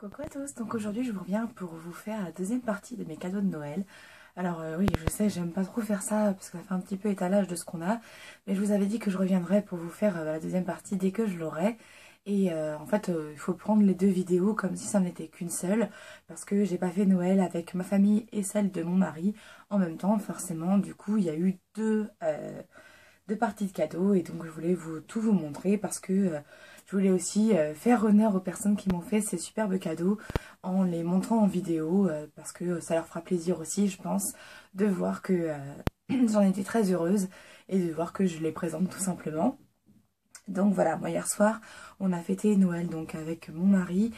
Coucou à tous, donc aujourd'hui je vous reviens pour vous faire la deuxième partie de mes cadeaux de Noël. Alors oui, je sais, j'aime pas trop faire ça parce que ça fait un petit peu étalage de ce qu'on a, mais je vous avais dit que je reviendrai pour vous faire la deuxième partie dès que je l'aurai. Et en fait, il faut prendre les deux vidéos comme si ça n'était qu'une seule, parce que j'ai pas fait Noël avec ma famille et celle de mon mari en même temps, forcément. Du coup, il y a eu deux parties de cadeaux et donc je voulais tout vous montrer parce que je voulais aussi faire honneur aux personnes qui m'ont fait ces superbes cadeaux en les montrant en vidéo parce que ça leur fera plaisir aussi, je pense, de voir que j'en étais très heureuse et de voir que je les présente tout simplement. Donc voilà, moi hier soir, on a fêté Noël donc avec mon mari,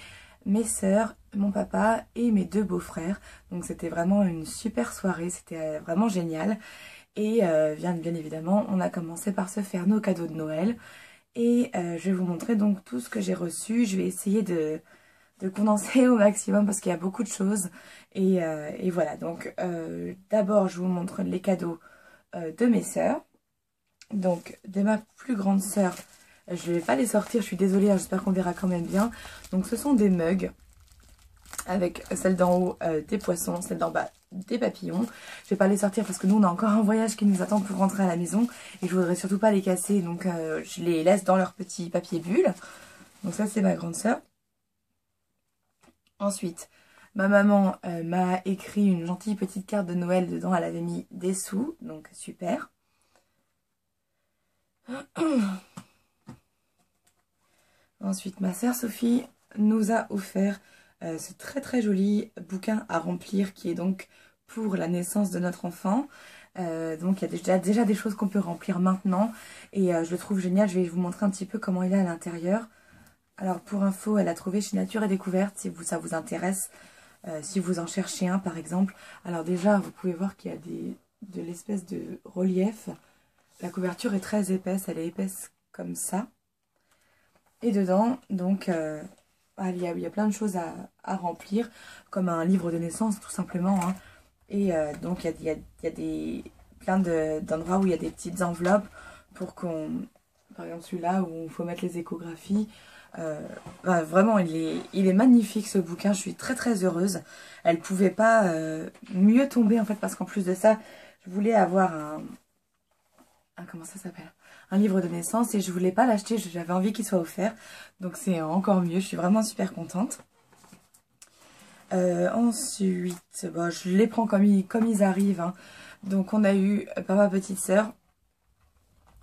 mes sœurs, mon papa et mes deux beaux-frères. Donc c'était vraiment une super soirée, c'était vraiment génial. Et bien évidemment, on a commencé par se faire nos cadeaux de Noël. Et je vais vous montrer donc tout ce que j'ai reçu. Je vais essayer de condenser au maximum parce qu'il y a beaucoup de choses. Et voilà, donc d'abord je vous montre les cadeaux de mes sœurs. Donc de ma plus grande sœur, je ne vais pas les sortir, je suis désolée, hein, j'espère qu'on verra quand même bien. Donc ce sont des mugs avec celle d'en haut des poissons, celle d'en bas des papillons. Je vais pas les sortir parce que nous on a encore un voyage qui nous attend pour rentrer à la maison et je voudrais surtout pas les casser, donc je les laisse dans leur petit papier bulle. Donc ça c'est ma grande sœur. Ensuite ma maman m'a écrit une gentille petite carte de Noël, dedans elle avait mis des sous, donc super. Ensuite ma sœur Sophie nous a offert ce très joli bouquin à remplir qui est donc pour la naissance de notre enfant. Donc il y a déjà des choses qu'on peut remplir maintenant et je le trouve génial. Je vais vous montrer un petit peu comment il est à l'intérieur. Alors pour info, elle a trouvé chez Nature et Découverte si ça vous intéresse, si vous en cherchez un par exemple. Alors déjà vous pouvez voir qu'il y a de l'espèce de relief. La couverture est très épaisse, elle est épaisse comme ça. Et dedans donc il y a plein de choses à remplir, comme un livre de naissance tout simplement, hein. Et donc il y a plein d'endroits où il y a des petites enveloppes pour qu'on... Par exemple celui-là où il faut mettre les échographies. Vraiment il est magnifique ce bouquin, je suis très heureuse. Elle pouvait pas mieux tomber en fait, parce qu'en plus de ça, je voulais avoir comment ça s'appelle, un livre de naissance et je voulais pas l'acheter, j'avais envie qu'il soit offert, donc c'est encore mieux, je suis vraiment super contente. Ensuite bon, je les prends comme ils arrivent, hein. Donc on a eu par ma petite sœur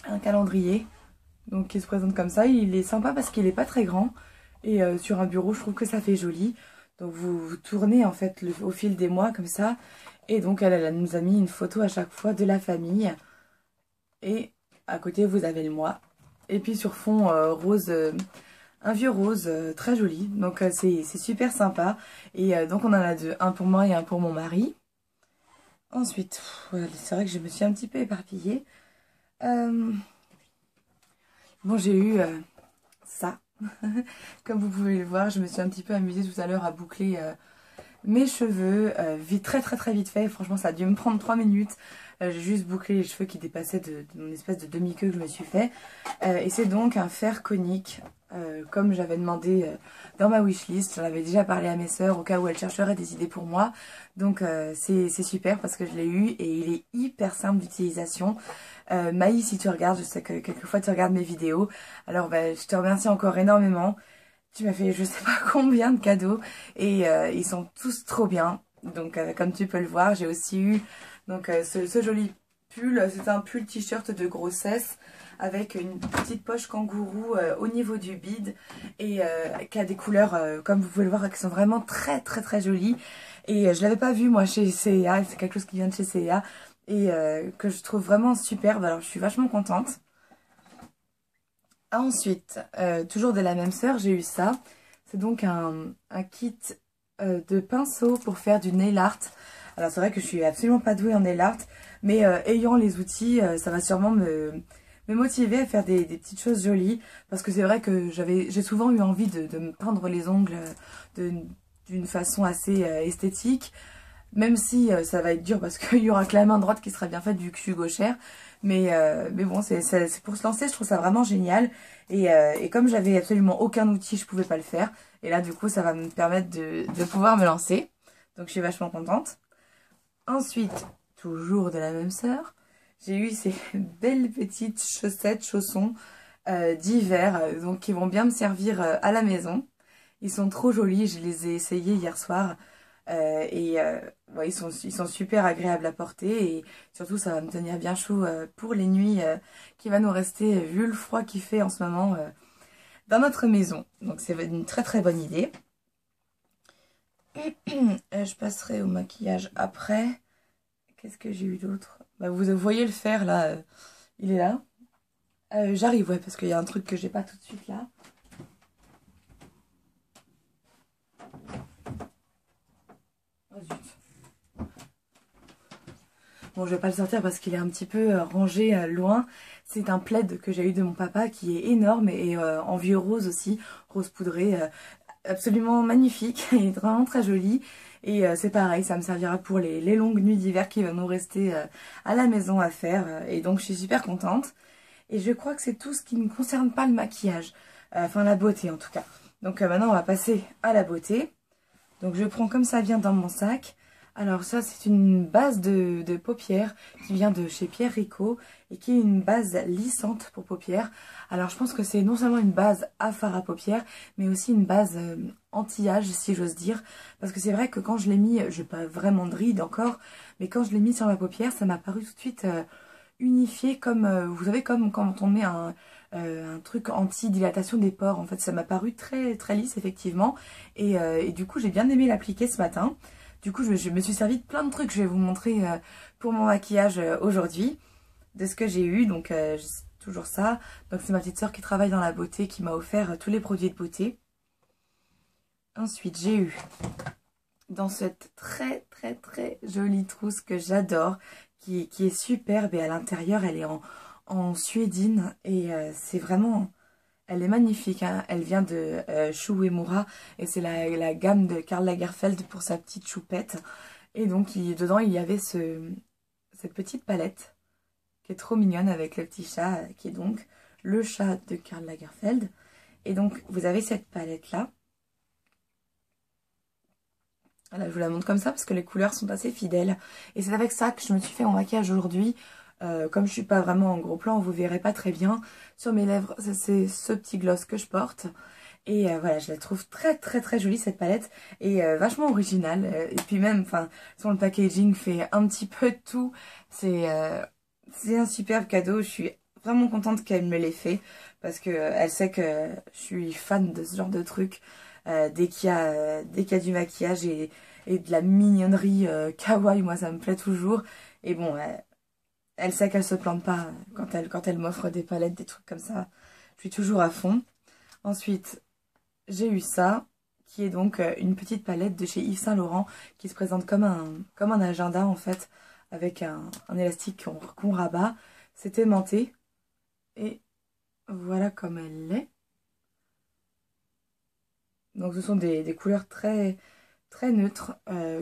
un calendrier donc qui se présente comme ça. Il est sympa parce qu'il est pas très grand et sur un bureau je trouve que ça fait joli. Donc vous tournez en fait au fil des mois comme ça, et donc elle nous a mis une photo à chaque fois de la famille. Et à côté, vous avez le mois. Et puis sur fond rose, un vieux rose très joli. Donc c'est super sympa. Et donc on en a deux, un pour moi et un pour mon mari. Ensuite, c'est vrai que je me suis un petit peu éparpillée. Bon, j'ai eu ça. Comme vous pouvez le voir, je me suis un petit peu amusée tout à l'heure à boucler mes cheveux, très vite fait. Franchement ça a dû me prendre 3 minutes. J'ai juste bouclé les cheveux qui dépassaient de mon espèce de demi-queue que je me suis fait. Et c'est donc un fer conique, comme j'avais demandé dans ma wishlist. J'en avais déjà parlé à mes sœurs au cas où elles chercheraient des idées pour moi. Donc c'est super parce que je l'ai eu et il est hyper simple d'utilisation. Maï, si tu regardes, je sais que quelquefois tu regardes mes vidéos. Alors je te remercie encore énormément. Tu m'as fait je sais pas combien de cadeaux et ils sont tous trop bien. Donc comme tu peux le voir, j'ai aussi eu donc ce joli pull. C'est un pull t-shirt de grossesse avec une petite poche kangourou au niveau du bide et qui a des couleurs comme vous pouvez le voir qui sont vraiment très jolies. Et je l'avais pas vu moi chez C&A, c'est quelque chose qui vient de chez C&A et que je trouve vraiment superbe. Alors je suis vachement contente. Ensuite, toujours de la même sœur, j'ai eu ça. C'est donc un kit de pinceaux pour faire du nail art. Alors c'est vrai que je suis absolument pas douée en nail art, mais ayant les outils, ça va sûrement me motiver à faire des petites choses jolies. Parce que c'est vrai que j'ai souvent eu envie de me peindre les ongles d'une façon assez esthétique. Même si ça va être dur parce qu'il y aura que la main droite qui sera bien faite vu que je suis gauchère. Mais bon, c'est pour se lancer, je trouve ça vraiment génial. Et comme j'avais absolument aucun outil, je pouvais pas le faire. Et là, du coup, ça va me permettre de pouvoir me lancer. Donc, je suis vachement contente. Ensuite, toujours de la même sœur, j'ai eu ces belles petites chaussettes, chaussons d'hiver, donc qui vont bien me servir à la maison. Ils sont trop jolis, je les ai essayés hier soir. Ouais, ils sont super agréables à porter et surtout ça va me tenir bien chaud pour les nuits qui va nous rester vu le froid qu'il fait en ce moment dans notre maison. Donc c'est une très très bonne idée. Je passerai au maquillage après. Qu'est-ce que j'ai eu d'autre? Bah, vous voyez le fer là, il est là. J'arrive, ouais, parce qu'il y a un truc que j'ai pas tout de suite là. Oh zut. Bon, je vais pas le sortir parce qu'il est un petit peu rangé loin. C'est un plaid que j'ai eu de mon papa qui est énorme et en vieux rose aussi, rose poudré, absolument magnifique et vraiment très joli. Et c'est pareil, ça me servira pour les longues nuits d'hiver qui vont nous rester à la maison à faire. Et donc je suis super contente. Et je crois que c'est tout ce qui ne concerne pas le maquillage, enfin la beauté en tout cas. Donc maintenant on va passer à la beauté. Donc je prends comme ça vient dans mon sac. Alors ça c'est une base de paupières qui vient de chez Pierre Rico et qui est une base lissante pour paupières. Alors je pense que c'est non seulement une base à fard à paupières mais aussi une base anti-âge si j'ose dire. Parce que c'est vrai que quand je l'ai mis, je n'ai pas vraiment de rides encore, mais quand je l'ai mis sur ma paupière ça m'a paru tout de suite unifié comme, vous savez comme quand on met un truc anti-dilatation des pores. En fait ça m'a paru très très lisse effectivement et du coup j'ai bien aimé l'appliquer ce matin. Du coup, je me suis servi de plein de trucs. Je vais vous montrer pour mon maquillage aujourd'hui de ce que j'ai eu. Donc, c'est toujours ça. Donc, c'est ma petite soeur qui travaille dans la beauté qui m'a offert tous les produits de beauté. Ensuite, j'ai eu dans cette très très très jolie trousse que j'adore, qui est superbe. Et à l'intérieur, elle est en suédine. Et c'est vraiment... Elle est magnifique, hein. Elle vient de Shu Uemura et c'est la gamme de Karl Lagerfeld pour sa petite choupette. Et donc dedans il y avait cette petite palette qui est trop mignonne avec le petit chat qui est donc le chat de Karl Lagerfeld. Et donc vous avez cette palette là. Voilà, je vous la montre comme ça parce que les couleurs sont assez fidèles. Et c'est avec ça que je me suis fait mon maquillage aujourd'hui. Comme je suis pas vraiment en gros plan, vous verrez pas très bien. Sur mes lèvres, c'est ce petit gloss que je porte. Et voilà, je la trouve très très très jolie cette palette. Et vachement originale. Et puis même, enfin, son packaging fait un petit peu de tout. C'est un superbe cadeau. Je suis vraiment contente qu'elle me l'ait fait. Parce que elle sait que je suis fan de ce genre de truc. Dès qu'il y a du maquillage et de la mignonnerie kawaii, moi ça me plaît toujours. Et bon, elle sait qu'elle se plante pas quand elle m'offre des palettes, des trucs comme ça. Je suis toujours à fond. Ensuite, j'ai eu ça, qui est donc une petite palette de chez Yves Saint Laurent, qui se présente comme un agenda en fait, avec un élastique qu'on rabat. C'est aimanté. Et voilà comme elle l'est. Donc ce sont des couleurs très, très neutres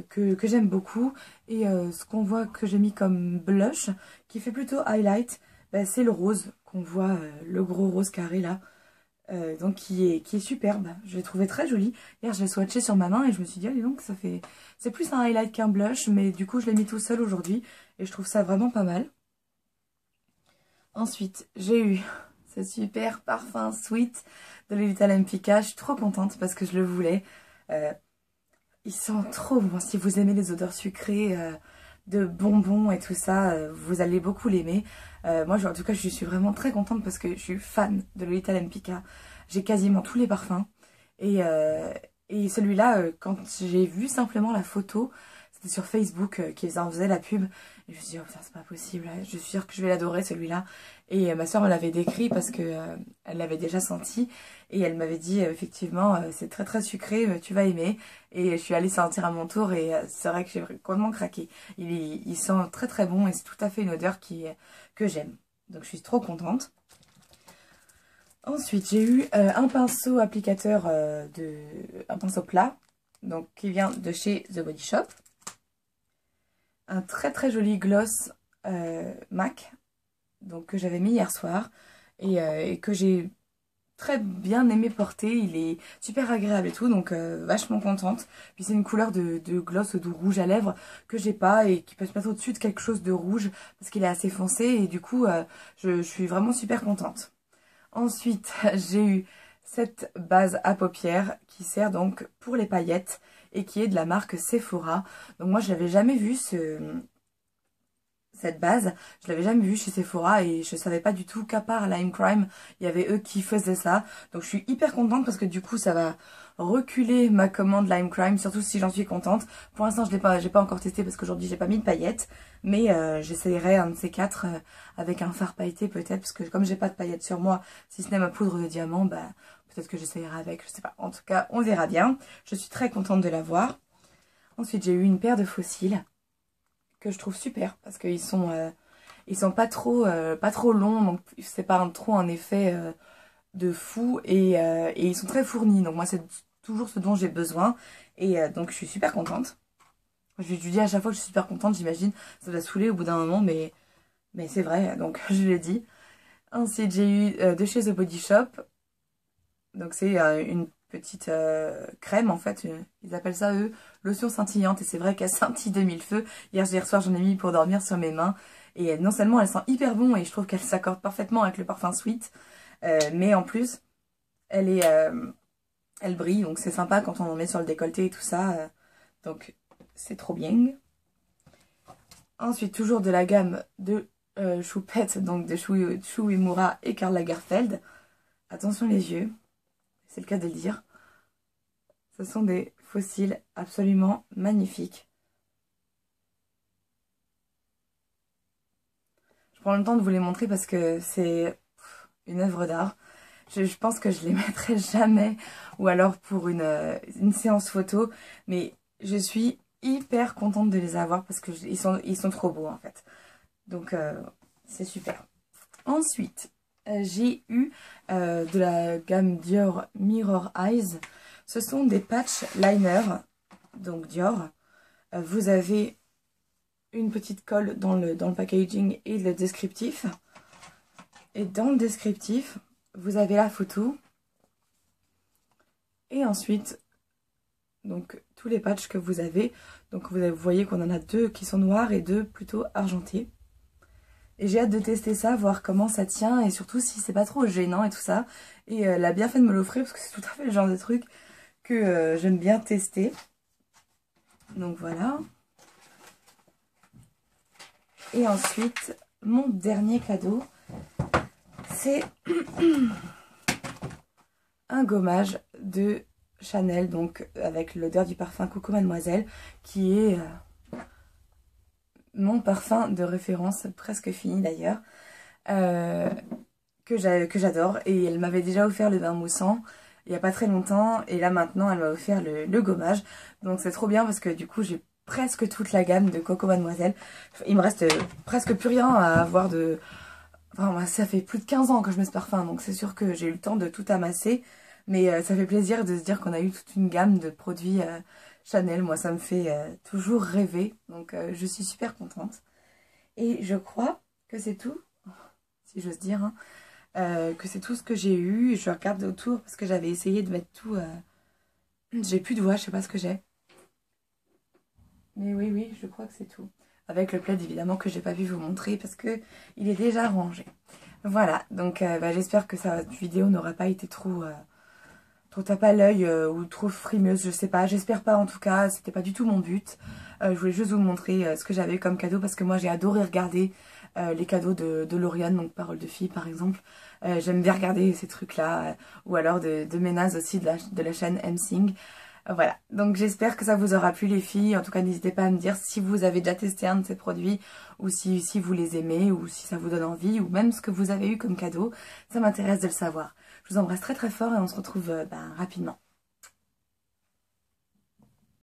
que j'aime beaucoup. Et ce qu'on voit que j'ai mis comme blush, qui fait plutôt highlight, bah, c'est le rose qu'on voit, le gros rose carré là. Donc qui est superbe, je l'ai trouvé très joli. Hier je l'ai swatché sur ma main et je me suis dit, allez donc ça fait... C'est plus un highlight qu'un blush, mais du coup je l'ai mis tout seul aujourd'hui. Et je trouve ça vraiment pas mal. Ensuite j'ai eu ce super parfum Sweet de Lolita Lempicka. Je suis trop contente parce que je le voulais. Il sent trop bon. Si vous aimez les odeurs sucrées de bonbons et tout ça, vous allez beaucoup l'aimer. Moi, en tout cas, je suis vraiment très contente parce que je suis fan de Lolita Lempicka. J'ai quasiment tous les parfums. Et celui-là, quand j'ai vu simplement la photo, c'était sur Facebook qu'ils en faisaient la pub. Et je me suis dit, oh putain, c'est pas possible. Je suis sûre que je vais l'adorer celui-là. Et ma soeur me l'avait décrit parce que elle l'avait déjà senti. Et elle m'avait dit, effectivement, c'est très très sucré, tu vas aimer. Et je suis allée sentir à mon tour et c'est vrai que j'ai complètement craqué. Il sent très très bon et c'est tout à fait une odeur que j'aime. Donc je suis trop contente. Ensuite, j'ai eu un pinceau applicateur, un pinceau plat, donc qui vient de chez The Body Shop. Un très très joli gloss MAC. donc que j'avais mis hier soir et que j'ai très bien aimé porter. Il est super agréable et tout, donc vachement contente. Puis c'est une couleur de gloss ou de rouge à lèvres que j'ai pas et qui peut se mettre au-dessus de quelque chose de rouge parce qu'il est assez foncé et du coup je suis vraiment super contente. Ensuite j'ai eu cette base à paupières qui sert donc pour les paillettes et qui est de la marque Sephora. Donc moi je l'avais jamais vu cette base, je l'avais jamais vue chez Sephora et je savais pas du tout qu'à part Lime Crime, il y avait eux qui faisaient ça. Donc je suis hyper contente parce que du coup ça va reculer ma commande Lime Crime, surtout si j'en suis contente. Pour l'instant j'ai pas encore testé parce qu'aujourd'hui j'ai pas mis de paillettes, mais j'essayerai un de ces quatre avec un fard pailleté peut-être, parce que comme j'ai pas de paillettes sur moi, si ce n'est ma poudre de diamant, bah peut-être que j'essayerai avec, je sais pas. En tout cas on verra bien, je suis très contente de l'avoir. Ensuite j'ai eu une paire de faux cils que je trouve super parce qu'ils sont pas trop longs, donc c'est pas trop un effet de fou et ils sont très fournis, donc moi c'est toujours ce dont j'ai besoin et donc je suis super contente. Je dis à chaque fois que je suis super contente, j'imagine ça va saouler au bout d'un moment, mais c'est vrai, donc je l'ai dit. Ensuite j'ai eu de chez The Body Shop, donc c'est une petite crème en fait, ils appellent ça eux lotion scintillante et c'est vrai qu'elle scintille de mille feux. Hier soir j'en ai mis pour dormir sur mes mains et non seulement elle sent hyper bon et je trouve qu'elle s'accorde parfaitement avec le parfum Sweet, mais en plus elle brille, donc c'est sympa quand on en met sur le décolleté et tout ça, donc c'est trop bien. Ensuite toujours de la gamme de choupettes, donc de Shu Uemura et Karl Lagerfeld. Attention les yeux, c'est le cas de le dire. Ce sont des fossiles absolument magnifiques. Je prends le temps de vous les montrer parce que c'est une œuvre d'art. Je pense que je les mettrai jamais ou alors pour une séance photo. Mais je suis hyper contente de les avoir parce que ils sont trop beaux en fait. Donc c'est super. Ensuite, j'ai eu de la gamme Dior Mirror Eyes. Ce sont des patch liners, donc Dior. Vous avez une petite colle dans le packaging et le descriptif. Et dans le descriptif, vous avez la photo. Et ensuite, donc tous les patchs que vous avez. Donc vous voyez qu'on en a deux qui sont noirs et deux plutôt argentés. Et j'ai hâte de tester ça, voir comment ça tient et surtout si c'est pas trop gênant et tout ça. Et elle a bien fait de me l'offrir parce que c'est tout à fait le genre de truc que j'aime bien tester. Donc voilà. Et ensuite, mon dernier cadeau, c'est un gommage de Chanel, donc avec l'odeur du parfum Coco Mademoiselle, qui est mon parfum de référence, presque fini d'ailleurs, que j'adore. Et elle m'avait déjà offert le bain moussant il n'y a pas très longtemps, et là maintenant elle m'a offert le gommage. Donc c'est trop bien parce que du coup j'ai presque toute la gamme de Coco Mademoiselle. Il me reste presque plus rien à avoir de... Enfin, moi, ça fait plus de 15 ans que je mets ce parfum, donc c'est sûr que j'ai eu le temps de tout amasser. Mais ça fait plaisir de se dire qu'on a eu toute une gamme de produits Chanel. Moi, ça me fait toujours rêver, donc je suis super contente. Et je crois que c'est tout, si j'ose dire, hein, que c'est tout ce que j'ai eu. Je regarde autour parce que j'avais essayé de mettre tout... J'ai plus de voix, je sais pas ce que j'ai. Mais oui, je crois que c'est tout. Avec le plaid évidemment que j'ai pas pu vous montrer parce que il est déjà rangé. Voilà, donc j'espère que cette vidéo n'aura pas été trop tape à l'œil ou trop frimeuse, je sais pas. J'espère pas en tout cas, c'était pas du tout mon but. Je voulais juste vous montrer ce que j'avais comme cadeau parce que moi j'ai adoré regarder les cadeaux de Lauriane, donc Parole de fille par exemple. J'aime bien regarder ces trucs là, ou alors de Ménaz aussi de la chaîne MSing. Voilà, donc j'espère que ça vous aura plu les filles. En tout cas, n'hésitez pas à me dire si vous avez déjà testé un de ces produits ou si vous les aimez ou si ça vous donne envie ou même ce que vous avez eu comme cadeau. Ça m'intéresse de le savoir. Je vous embrasse très très fort et on se retrouve rapidement.